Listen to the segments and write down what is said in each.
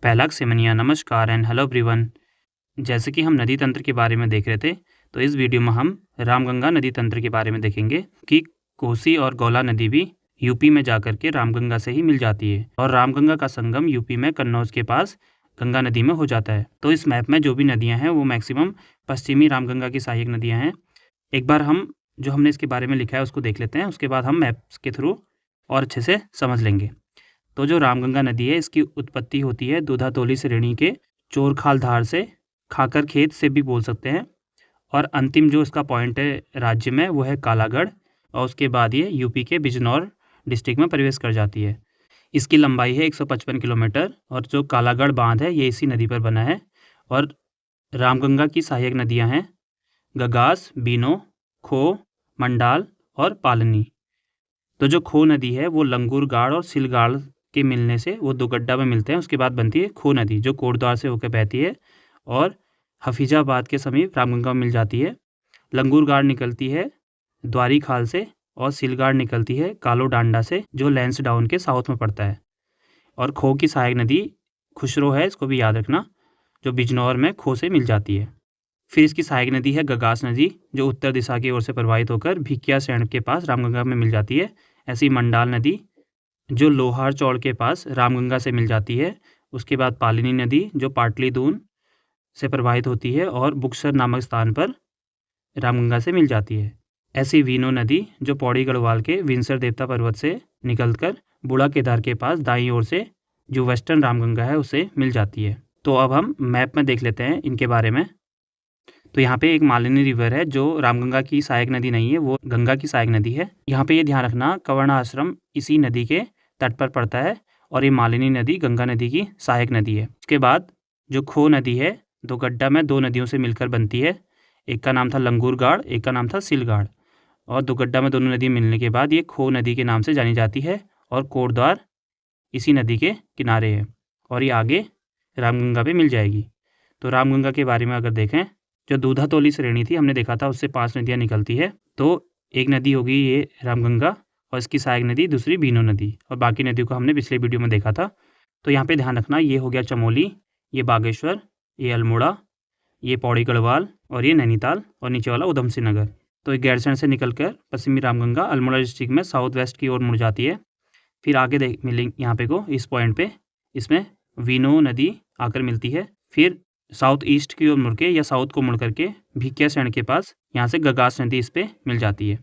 पहला सेमनिया नमस्कार and hello everyone. जैसे कि हम नदी तंत्र के बारे में देख रहे थे, तो इस वीडियो में हम रामगंगा नदी तंत्र के बारे में देखेंगे कि कोसी और गौला नदी भी यूपी में जाकर के रामगंगा से ही मिल जाती है और रामगंगा का संगम यूपी में कन्नौज के पास गंगा नदी में हो जाता है। तो इस मैप में जो भी नदियाँ हैं वो मैक्सिमम पश्चिमी रामगंगा की सहायक नदियाँ हैं। एक बार हम जो हमने इसके बारे में लिखा है उसको देख लेते हैं, उसके बाद हम मैप्स के थ्रू और अच्छे से समझ लेंगे। तो जो रामगंगा नदी है इसकी उत्पत्ति होती है दूधातोली श्रेणी के चोरखाल धार से, खाकर खेत से भी बोल सकते हैं, और अंतिम जो इसका पॉइंट है राज्य में वो है कालागढ़, और उसके बाद ये यूपी के बिजनौर डिस्ट्रिक्ट में प्रवेश कर जाती है। इसकी लंबाई है 155 किलोमीटर और जो कालागढ़ बांध है ये इसी नदी पर बना है। और रामगंगा की सहायक नदियाँ हैं गगास, बीनो, खो, मंडाल और पालनी। तो जो खो नदी है वो लंगूर गाड़ और सिलगाड़ के मिलने से वो दो गड्ढा में मिलते हैं, उसके बाद बनती है खो नदी जो कोटद्वार से होकर बहती है और हफीजाबाद के समीप रामगंगा में मिल जाती है। लंगूर गाड़ निकलती है द्वारी खाल से और सिलगाड़ निकलती है कालो डांडा से जो लैंसडाउन के साउथ में पड़ता है। और खो की सहायक नदी खुसरो है, इसको भी याद रखना, जो बिजनौर में खो से मिल जाती है। फिर इसकी सहायक नदी है गगास नदी जो उत्तर दिशा की ओर से प्रवाहित होकर भिकिया सैंड के पास रामगंगा में मिल जाती है। ऐसी मंडाल नदी जो लोहार चौड़ के पास रामगंगा से मिल जाती है। उसके बाद पालिनी नदी जो पाटलीदून से प्रवाहित होती है और बुक्सर नामक स्थान पर रामगंगा से मिल जाती है। ऐसी वीनो नदी जो पौड़ी गढ़वाल के विंसर देवता पर्वत से निकलकर बूढ़ा केदार के पास दाईं ओर से जो वेस्टर्न रामगंगा है उसे मिल जाती है। तो अब हम मैप में देख लेते हैं इनके बारे में। तो यहाँ पे एक मालिनी रिवर है जो रामगंगा की सहायक नदी नहीं है, वो गंगा की सहायक नदी है। यहाँ पे ये ध्यान रखना कवर्ण आश्रम इसी नदी के तट पर पड़ता है और ये मालिनी नदी गंगा नदी की सहायक नदी है। उसके बाद जो खो नदी है दो गड्ढा में दो नदियों से मिलकर बनती है। एक का नाम था लंगूर गाड़, एक का नाम था सिलगाड़, और दो गड्ढा में दोनों नदी मिलने के बाद ये खो नदी के नाम से जानी जाती है और कोटद्वार इसी नदी के किनारे है और ये आगे रामगंगा पे मिल जाएगी। तो रामगंगा के बारे में अगर देखें, जो दूधातोली श्रेणी थी हमने देखा था उससे 5 नदियाँ निकलती है। तो एक नदी होगी ये रामगंगा और इसकी सहायक नदी दूसरी बीनो नदी, और बाकी नदियों को हमने पिछले वीडियो में देखा था। तो यहाँ पे ध्यान रखना ये हो गया चमोली, ये बागेश्वर, ये अल्मोड़ा, ये पौड़ी गढ़वाल और ये नैनीताल और नीचे वाला उधम सिंह नगर। तो ये गैरसैंण से निकलकर पश्चिमी रामगंगा अल्मोड़ा डिस्ट्रिक्ट में साउथ वेस्ट की ओर मुड़ जाती है। फिर आगे देख मिलेंगे यहाँ पे को इस पॉइंट पे इसमें वीनो नदी आकर मिलती है। फिर साउथ ईस्ट की ओर मुड़ के या साउथ को मुड़ करके भिकिया सैंड के पास यहाँ से गगास नदी इस पे मिल जाती है।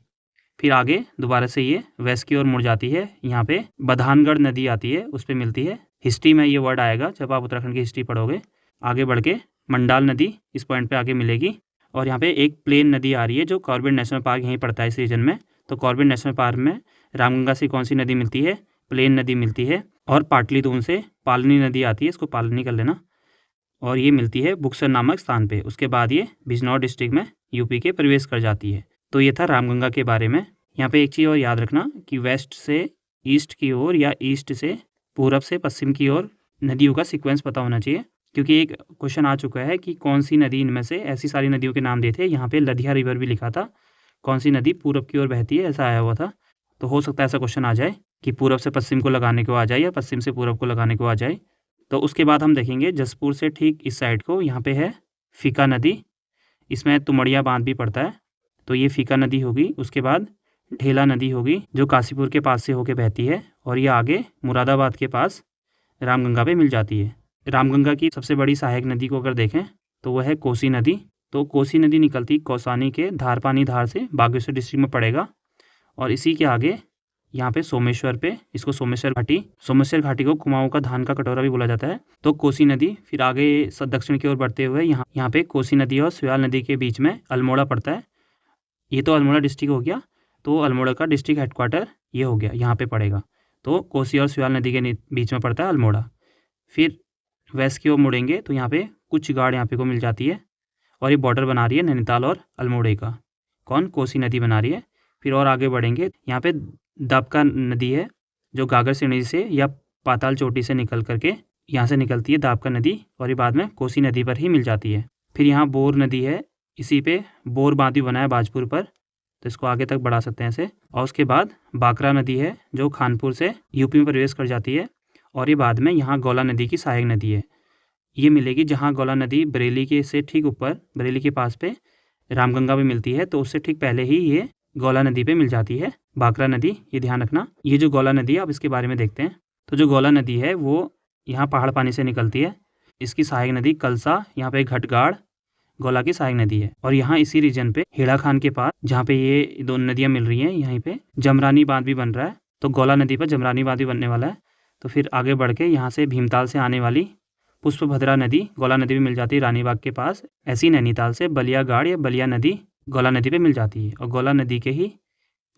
फिर आगे दोबारा से ये वेस्ट की ओर मुड़ जाती है, यहाँ पे बधानगढ़ नदी आती है उस पे मिलती है। हिस्ट्री में ये वर्ड आएगा जब आप उत्तराखंड की हिस्ट्री पढ़ोगे। आगे बढ़ के मंडाल नदी इस पॉइंट पे आगे मिलेगी और यहाँ पे एक प्लेन नदी आ रही है जो कॉर्बेट नेशनल पार्क यहीं पड़ता है इस रीजन में। तो कॉर्बेट नेशनल पार्क में रामगंगा से कौन सी नदी मिलती है? प्लेन नदी मिलती है। और पाटलीदून से पालनी नदी आती है, इसको पालनी कर लेना, और ये मिलती है बुक्सर नामक स्थान पे। उसके बाद ये बिजनौर डिस्ट्रिक्ट में यूपी के प्रवेश कर जाती है। तो ये था रामगंगा के बारे में। यहाँ पे एक चीज़ और याद रखना कि वेस्ट से ईस्ट की ओर या ईस्ट से पूरब से पश्चिम की ओर नदियों का सीक्वेंस पता होना चाहिए, क्योंकि एक क्वेश्चन आ चुका है कि कौन सी नदी इनमें से, ऐसी सारी नदियों के नाम दिए थे। यहाँ पे लधिया रिवर भी लिखा था, कौन सी नदी पूरब की ओर बहती है ऐसा आया हुआ था। तो हो सकता है ऐसा क्वेश्चन आ जाए कि पूरब से पश्चिम को लगाने को आ जाए या पश्चिम से पूरब को लगाने को आ जाए। तो उसके बाद हम देखेंगे जसपुर से ठीक इस साइड को, यहाँ पे है फीका नदी, इसमें तुमड़िया बांध भी पड़ता है, तो ये फीका नदी होगी। उसके बाद ढेला नदी होगी जो काशीपुर के पास से होके बहती है और ये आगे मुरादाबाद के पास रामगंगा पे मिल जाती है। रामगंगा की सबसे बड़ी सहायक नदी को अगर देखें तो वह है कोसी नदी। तो कोसी नदी निकलती कौसानी के धारपानी धार से बागेश्वर डिस्ट्रिक्ट में पड़ेगा, और इसी के आगे यहाँ पे सोमेश्वर पे, इसको सोमेश्वर घाटी को कुमाऊं का धान का कटोरा भी बोला जाता है। तो कोसी नदी, फिर आगे दक्षिण की ओर बढ़ते हुए यहाँ पे कोसी नदी और स्याल नदी के बीच में अल्मोड़ा पड़ता है। ये तो अल्मोड़ा डिस्ट्रिक्ट हो गया, तो अल्मोड़ा का डिस्ट्रिक्ट हेडक्वार्टर ये हो गया, यहाँ पे पड़ेगा। तो कोसी और स्याल नदी के बीच में पड़ता है अल्मोड़ा। फिर वेस्ट की ओर मुड़ेंगे तो यहाँ पे कुछ गाड़ यहाँ पे को मिल जाती है और ये बॉर्डर बना रही है नैनीताल और अल्मोड़े का। कौन? कोसी नदी बना रही है। फिर और आगे बढ़ेंगे, यहाँ पे दाबका नदी है जो गागर श्रेणी से या पाताल चोटी से निकल करके यहाँ से निकलती है दाबका नदी, और ये बाद में कोसी नदी पर ही मिल जाती है। फिर यहाँ बोर नदी है, इसी पे बोर बांध भी बना है बाजपुर पर, तो इसको आगे तक बढ़ा सकते हैं ऐसे। और उसके बाद बाकरा नदी है जो खानपुर से यूपी में प्रवेश कर जाती है, और ये बाद में यहाँ गौला नदी की सहायक नदी है, ये मिलेगी जहाँ गौला नदी बरेली के से ठीक ऊपर, बरेली के पास पे रामगंगा भी मिलती है, तो उससे ठीक पहले ही ये गौला नदी पे मिल जाती है, बाकरा नदी, ये ध्यान रखना। ये जो गौला नदी है, अब इसके बारे में देखते हैं। तो जो गौला नदी है वो यहाँ पहाड़ पानी से निकलती है। इसकी सहायक नदी कलसा, यहाँ पे घटगाड़ गौला की सहायक नदी है। और यहाँ इसी रीजन पे हेड़ा खान के पास, जहाँ पे ये दो नदियाँ मिल रही हैं, यहीं पे जमरानी बांध भी बन रहा है। तो गौला नदी पर जमरानी बांध भी बनने वाला है। तो फिर आगे बढ़ के यहाँ से भीमताल से आने वाली पुष्पभद्रा नदी, गौला नदी भी मिल जाती है रानीबाग के पास। ऐसी नैनीताल से बलियागाड़ या बलिया नदी गौला नदी पे मिल जाती है। और गौला नदी के ही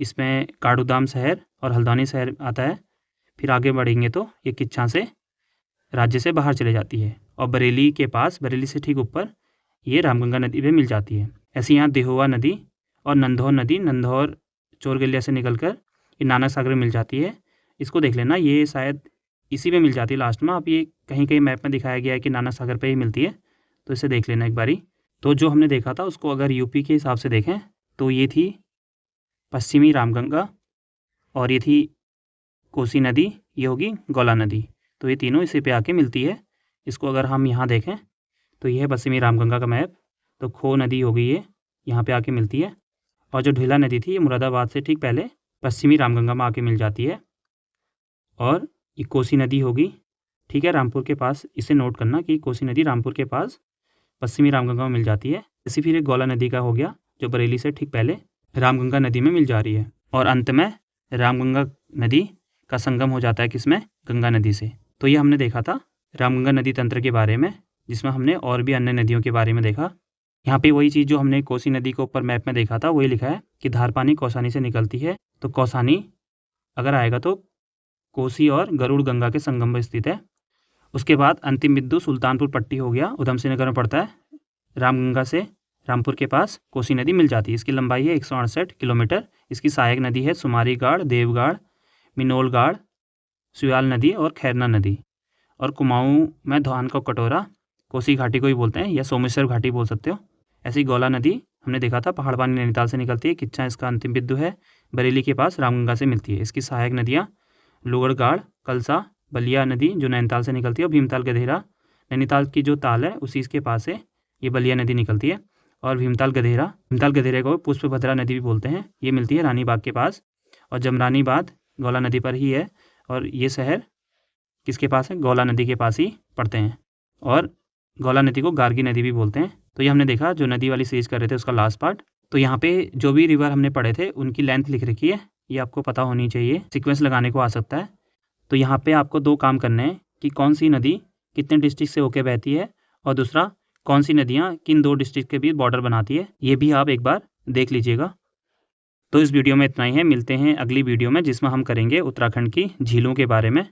इसमें काठगोदाम शहर और हल्द्वानी शहर आता है। फिर आगे बढ़ेंगे तो ये किच्छा से राज्य से बाहर चले जाती है। और बरेली के पास, बरेली से ठीक ऊपर ये रामगंगा नदी पे मिल जाती है। ऐसे यहाँ देहोवा नदी और नंदौर नदी, नंदौर चोरगलिया से निकलकर ये नानक सागर में मिल जाती है। इसको देख लेना, ये शायद इसी में मिल जाती है लास्ट में। अब ये कहीं कहीं मैप में दिखाया गया है कि नानक सागर पे ही मिलती है, तो इसे देख लेना एक बारी। तो जो हमने देखा था उसको अगर यूपी के हिसाब से देखें तो ये थी पश्चिमी रामगंगा, और ये थी कोसी नदी, ये होगी गौला नदी। तो ये तीनों इसी पे आके मिलती है। इसको अगर हम यहाँ देखें तो ये है पश्चिमी रामगंगा का मैप। तो खो नदी होगी, ये यहाँ पे आके मिलती है। और जो ढेला नदी थी ये मुरादाबाद से ठीक पहले पश्चिमी रामगंगा में आके मिल जाती है। और ये कोसी नदी होगी, ठीक है, रामपुर के पास। इसे नोट करना कि कोसी नदी रामपुर के पास पश्चिमी रामगंगा में मिल जाती है। इसी फिर एक गौला नदी का हो गया जो बरेली से ठीक पहले रामगंगा नदी में मिल जा रही है। और अंत में रामगंगा नदी का संगम हो जाता है किसमें, गंगा नदी से। तो ये हमने देखा था रामगंगा नदी तंत्र के बारे में, जिसमें हमने और भी अन्य नदियों के बारे में देखा। यहाँ पे वही चीज़ जो हमने कोसी नदी के ऊपर मैप में देखा था वही लिखा है कि धारपानी कौसानी से निकलती है। तो कौसानी अगर आएगा तो कोसी और गरुड़ गंगा के संगम में स्थित है। उसके बाद अंतिम बिंदु सुल्तानपुर पट्टी हो गया, उधम सिंह नगर में पड़ता है। रामगंगा से रामपुर के पास कोसी नदी मिल जाती है। इसकी लंबाई है 168 किलोमीटर। इसकी सहायक नदी है सुमारीगाड़, देवगाड़, मिनोलगाड़, सुयाल नदी और खैरना नदी। और कुमाऊं में धान का कटोरा, कोसी घाटी को ही बोलते हैं या सोमेश्वर घाटी बोल सकते हो। ऐसी गौला नदी हमने देखा था पहाड़ पानी नैनीताल से निकलती है। किच्छा इसका अंतिम बिंदु है, बरेली के पास रामगंगा से मिलती है। इसकी सहायक नदियाँ लोगड़गाड़, कलसा, बलिया नदी जो नैनीताल से निकलती है, और भीमताल गधेरा। नैनीताल की जो ताल है उसी इसके पास से ये बलिया नदी निकलती है। और भीमताल गधेरे को पुष्पभद्रा नदी भी बोलते हैं। ये मिलती है रानीबाग के पास। और जमरानी बांध गौला नदी पर ही है। और ये शहर किसके पास है, गौला नदी के पास ही पड़ते हैं। और गौला नदी को गार्गी नदी भी बोलते हैं। तो ये हमने देखा जो नदी वाली सीरीज कर रहे थे उसका लास्ट पार्ट। तो यहाँ पे जो भी रिवर हमने पढ़े थे उनकी लेंथ लिख रखी है, ये आपको पता होनी चाहिए, सीक्वेंस लगाने को आ सकता है। तो यहाँ पे आपको दो काम करने हैं कि कौन सी नदी कितने डिस्ट्रिक्ट से होके बहती है, और दूसरा कौन सी नदियाँ किन दो डिस्ट्रिक्ट के बीच बॉर्डर बनाती है, ये भी आप एक बार देख लीजिएगा। तो इस वीडियो में इतना ही है, मिलते हैं अगली वीडियो में जिसमें हम करेंगे उत्तराखंड की झीलों के बारे में।